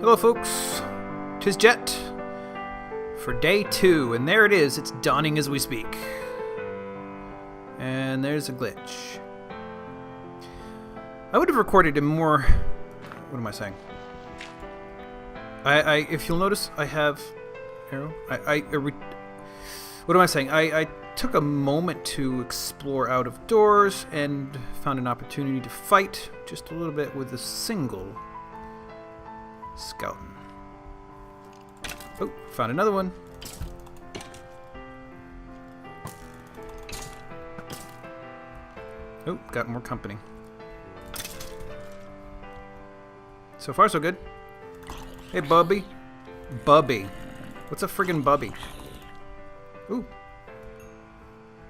Hello folks, 'tis Jet for day 2, and there it is, it's dawning as we speak. And there's a glitch. I would have recorded a more... What am I saying? If you'll notice, I have... Arrow? What am I saying? I took a moment to explore out of doors and found an opportunity to fight just a little bit with a single skeleton. Oh, found another one. Oh, got more company. So far, so good. Hey, Bubby. Bubby. What's a friggin' Bubby? Ooh.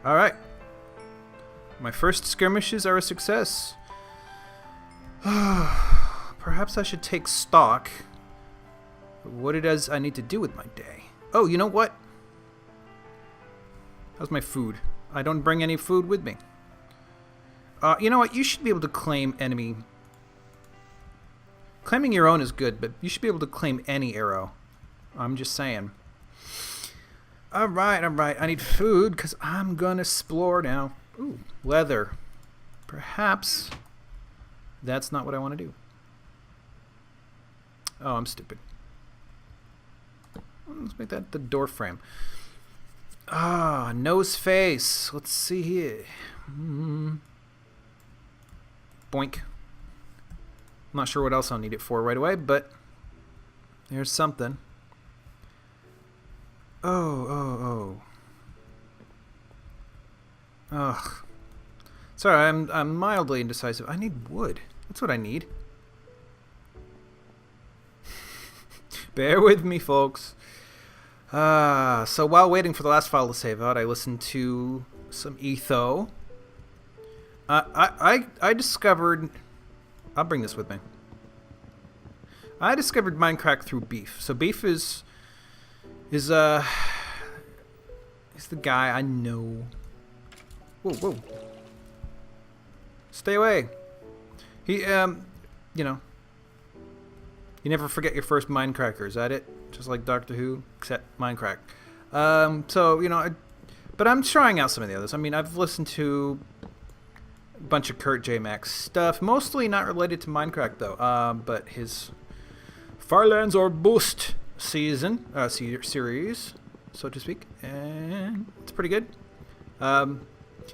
Alright. My first skirmishes are a success. Perhaps I should take stock of what it is I need to do with my day. Oh, you know what? How's my food? I don't bring any food with me. You know what? You should be able to claim enemy. Claiming your own is good, but you should be able to claim any arrow. I'm just saying. Alright, alright. I need food because I'm gonna explore now. Ooh, leather. Perhaps that's not what I want to do. Oh, I'm stupid. Let's make that the door frame. Ah, nose face. Let's see here. Boink. I'm not sure what else I'll need it for right away, but there's something. Oh. Ugh. Sorry, I'm mildly indecisive. I need wood. That's what I need. Bear with me, folks. So while waiting for the last file to save out, I listened to some etho. I discovered... I'll bring this with me. I discovered Minecraft through Beef. So Beef is he's the guy I know. Whoa. Stay away. He, you know, you never forget your first Minecracker. Is that it? Just like Doctor Who, except Minecraft. So, you know, but I'm trying out some of the others. I mean, I've listened to a bunch of Kurt J. Max stuff, mostly not related to Minecraft, though. But his Farlands or Boost series, so to speak, and it's pretty good.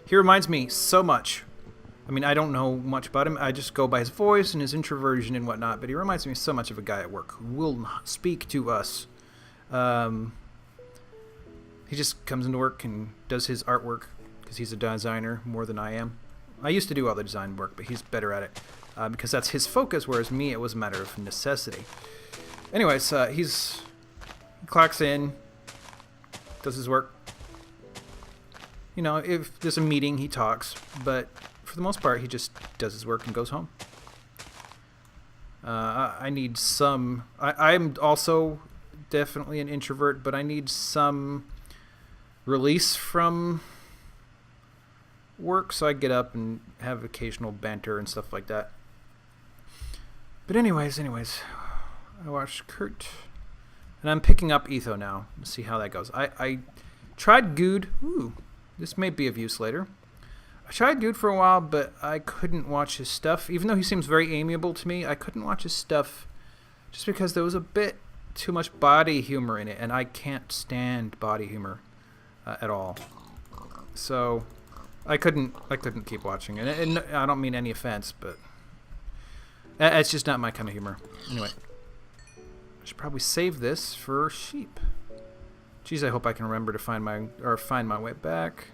He reminds me so much. I mean, I don't know much about him. I just go by his voice and his introversion and whatnot, but he reminds me so much of a guy at work who will not speak to us. He just comes into work and does his artwork because he's a designer more than I am. I used to do all the design work, but he's better at it because that's his focus, whereas me, it was a matter of necessity. Anyways, he clocks in, does his work. You know, if there's a meeting, he talks, but for the most part, he just does his work and goes home. I need some... I'm also definitely an introvert, but I need some release from work, so I get up and have occasional banter and stuff like that. But anyways, I watched Kurt, and I'm picking up etho now. Let's see how that goes. I tried Good. Ooh, this may be of use later. I tried Good for a while, but I couldn't watch his stuff. Even though he seems very amiable to me, I couldn't watch his stuff just because there was a bit too much body humor in it, and I can't stand body humor at all. So I couldn't keep watching it. And I don't mean any offense, but it's just not my kind of humor. Anyway, I should probably save this for sheep. Geez, I hope I can remember to find my way back.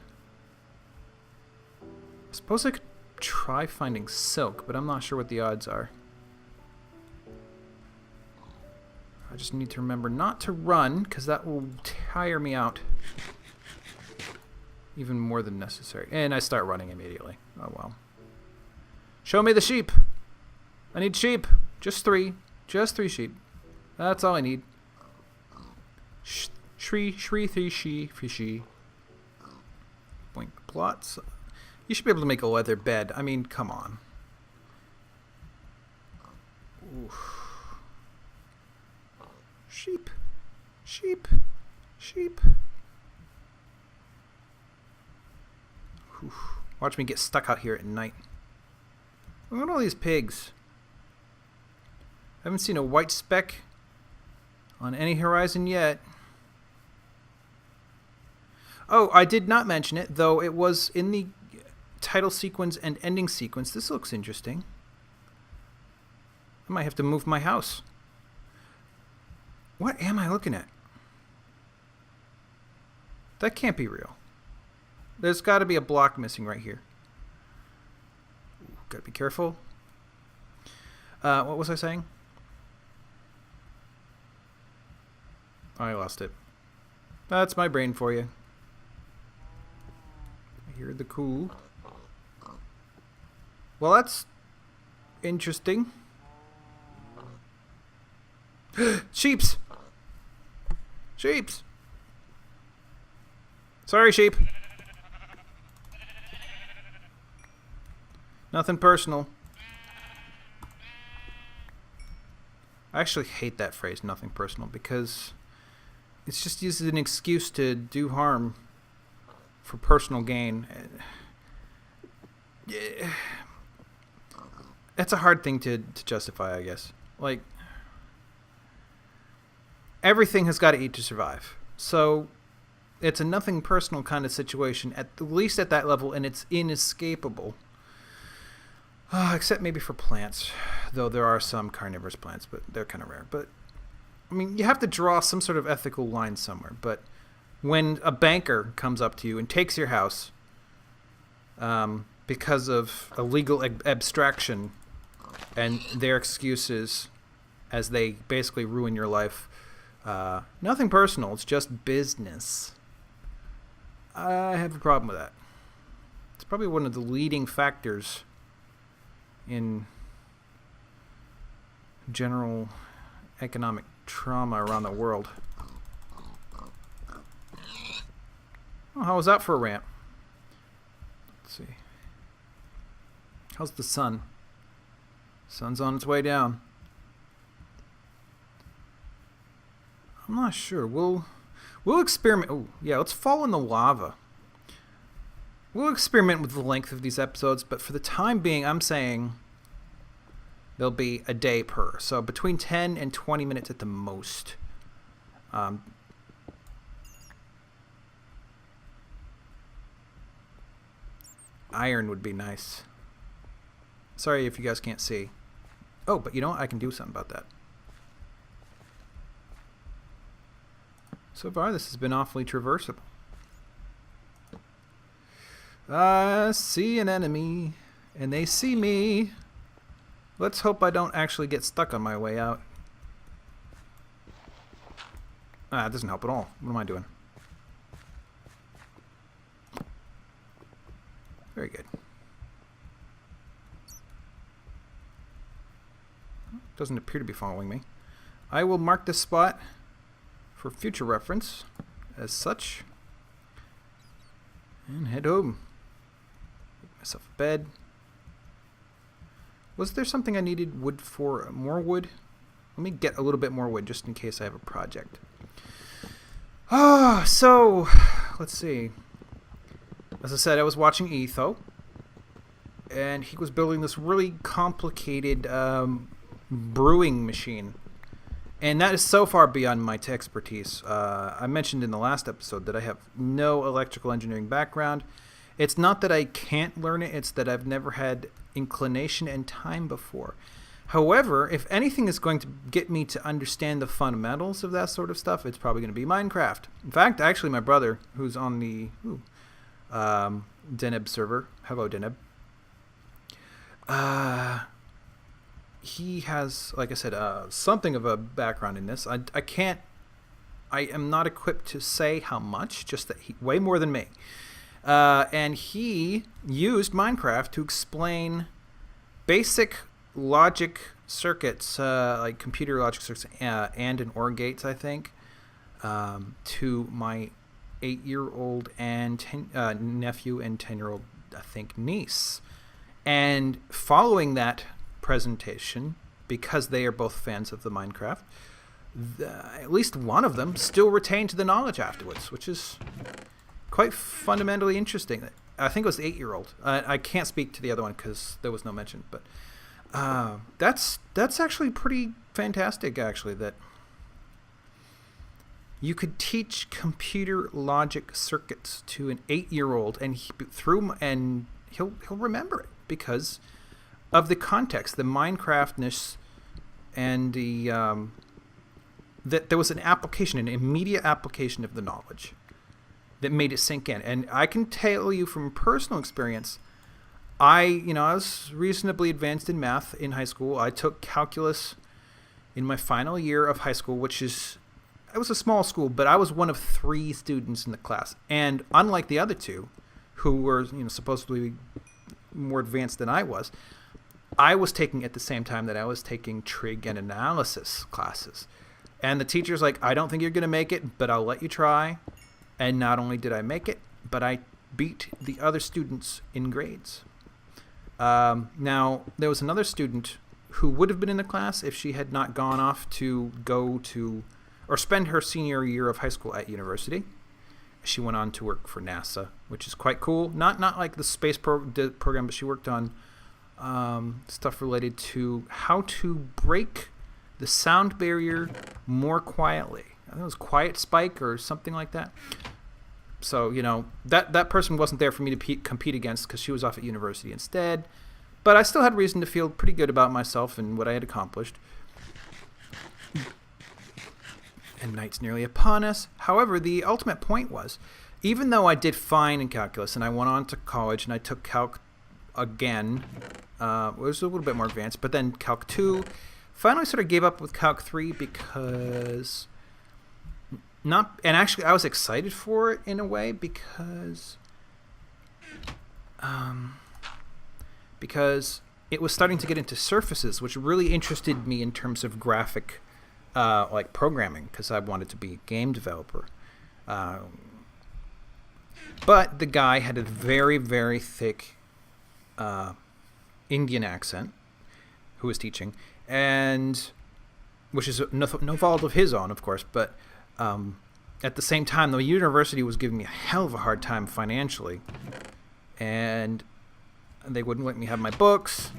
I suppose I could try finding silk, but I'm not sure what the odds are. I just need to remember not to run, because that will tire me out even more than necessary. And I start running immediately. Oh well. Show me the sheep. I need sheep. Just 3. Just 3 sheep. That's all I need. Three she. Boink. Plots. You should be able to make a leather bed. I mean, come on. Oof. Sheep. Sheep. Sheep. Whew. Watch me get stuck out here at night. Look at all these pigs. I haven't seen a white speck on any horizon yet. Oh, I did not mention it, though it was in the title sequence and ending sequence. This looks interesting. I might have to move my house. What am I looking at? That can't be real. There's got to be a block missing right here. Ooh, gotta be careful. What was I saying? I lost it. That's my brain for you. I hear the coo. Well, that's interesting. Sheeps! Sheeps! Sorry, sheep. Nothing personal. I actually hate that phrase, nothing personal, because it's just used as an excuse to do harm for personal gain. That's a hard thing to justify, I guess. Like, everything has got to eat to survive. So it's a nothing personal kind of situation, at least at that level, and it's inescapable. Except maybe for plants, though there are some carnivorous plants, but they're kind of rare. But, I mean, you have to draw some sort of ethical line somewhere. But when a banker comes up to you and takes your house because of a legal abstraction and their excuses as they basically ruin your life, nothing personal, it's just business. I have a problem with that. It's probably one of the leading factors in general economic trauma around the world. Oh, how was that for a rant? Let's see. How's the sun? Sun's on its way down. I'm not sure. We'll experiment. Oh, yeah, let's fall in the lava. We'll experiment with the length of these episodes, but for the time being, I'm saying there'll be a day per. So between 10 and 20 minutes at the most. Iron would be nice. Sorry if you guys can't see. Oh, but you know what? I can do something about that. So far, this has been awfully traversable. I see an enemy, and they see me. Let's hope I don't actually get stuck on my way out. It doesn't help at all. What am I doing? Very good. Doesn't appear to be following me. I will mark this spot for future reference as such. And head home. Make myself a bed. Was there something I needed wood for? More wood? Let me get a little bit more wood just in case I have a project. So let's see. As I said, I was watching Etho, and he was building this really complicated brewing machine. And that is so far beyond my expertise. I mentioned in the last episode that I have no electrical engineering background. It's not that I can't learn it, it's that I've never had inclination and time before. However, if anything is going to get me to understand the fundamentals of that sort of stuff, it's probably going to be Minecraft. In fact, actually, my brother, who's on the Deneb server, hello Deneb, he has, like I said, something of a background in this. I am not equipped to say how much, just that he, way more than me. And he used Minecraft to explain basic logic circuits, like computer logic circuits and OR gates, I think, to my 8-year-old and nephew and 10-year-old, I think, niece. And following that presentation, because they are both fans of the Minecraft, at least one of them still retained the knowledge afterwards, which is quite fundamentally interesting. I think it was the 8-year-old. I can't speak to the other one because there was no mention, but that's actually pretty fantastic, actually, that you could teach computer logic circuits to an 8-year-old and he'll remember it because of the context, the Minecraftness, and the that there was an application, an immediate application of the knowledge that made it sink in. And I can tell you from personal experience, I was reasonably advanced in math in high school. I took calculus in my final year of high school, it was a small school, but I was one of 3 students in the class. And unlike the other 2, who were supposedly more advanced than I was taking at the same time that I was taking trig and analysis classes. And the teacher's like, I don't think you're going to make it, but I'll let you try. And not only did I make it, but I beat the other students in grades. Now, there was another student who would have been in the class if she had not gone off to go to or spend her senior year of high school at university. She went on to work for NASA, which is quite cool. Not like the space program, but she worked on stuff related to how to break the sound barrier more quietly. I think it was Quiet Spike or something like that. So, that person wasn't there for me to compete against because she was off at university instead. But I still had reason to feel pretty good about myself and what I had accomplished. And night's nearly upon us. However, the ultimate point was, even though I did fine in calculus and I went on to college and I took calc again, it was a little bit more advanced, but then calc 2, finally sort of gave up with calc 3 because actually I was excited for it in a way because it was starting to get into surfaces, which really interested me in terms of graphic like programming, because I wanted to be a game developer. But the guy had a very, very thick Indian accent who was teaching, and which is no fault of his own, of course, but at the same time, the university was giving me a hell of a hard time financially, and they wouldn't let me have my books,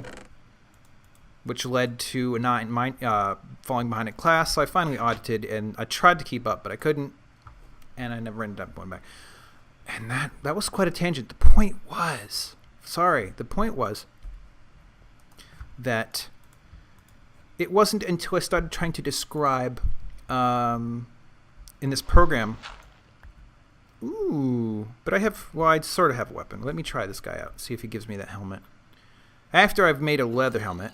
which led to falling behind in class. So I finally audited, and I tried to keep up, but I couldn't, and I never ended up going back. And that was quite a tangent. The point was that it wasn't until I started trying to describe in this program. Ooh, but I sort of have a weapon. Let me try this guy out, see if he gives me that helmet. After I've made a leather helmet.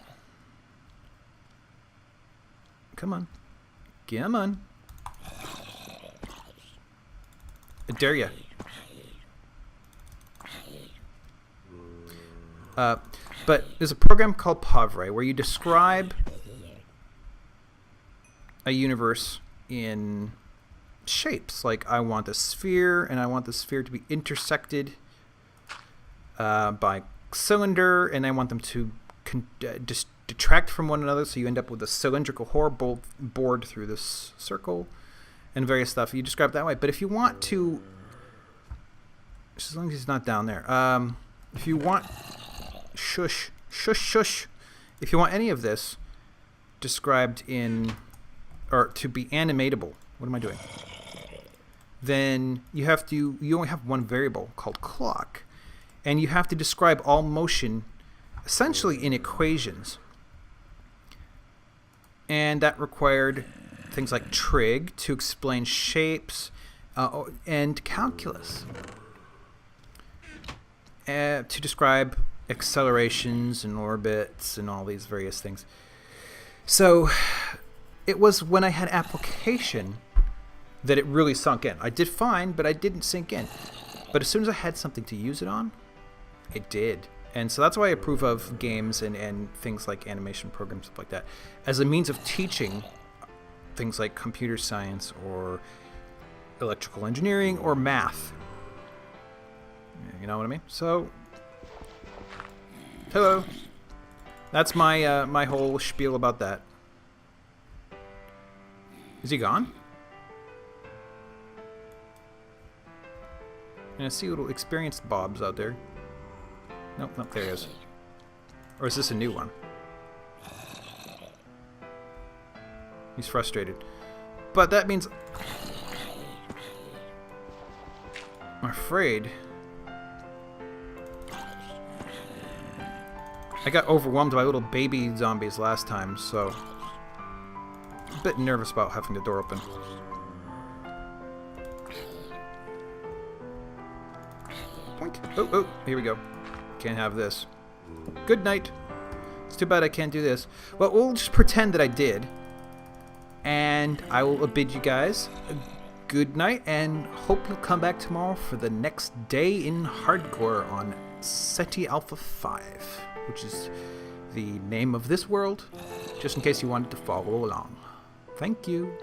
Come on. I dare ya. But there's a program called Pavre where you describe a universe in shapes. Like, I want a sphere, and I want the sphere to be intersected by cylinder, and I want them to detract from one another, so you end up with a cylindrical hole bored through this circle and various stuff. You describe it that way. But if you want to, as long as he's not down there, if you want shush, if you want any of this described in, or to be animatable, what am I doing? Then you only have one variable called clock, and you have to describe all motion essentially in equations. And that required things like trig to explain shapes and calculus to describe accelerations and orbits and all these various things. So it was when I had application that it really sunk in. I did fine, but I didn't sink in. But as soon as I had something to use it on, it did. And so that's why I approve of games and things like animation programs, stuff like that, as a means of teaching things like computer science or electrical engineering or math. You know what I mean? So, hello. That's my my whole spiel about that. Is he gone? And I see little experienced Bobs out there. Nope, nope, there he is. Or is this a new one? He's frustrated. But that means... I'm afraid... I got overwhelmed by little baby zombies last time, so... I'm a bit nervous about having the door open. Boink. Oh, oh, here we go. Can't have this. Good night. It's too bad I can't do this. Well, we'll just pretend that I did. And I will bid you guys a good night, and hope you'll come back tomorrow for the next day in hardcore on Ceti Alpha 5, which is the name of this world, just in case you wanted to follow along. Thank you.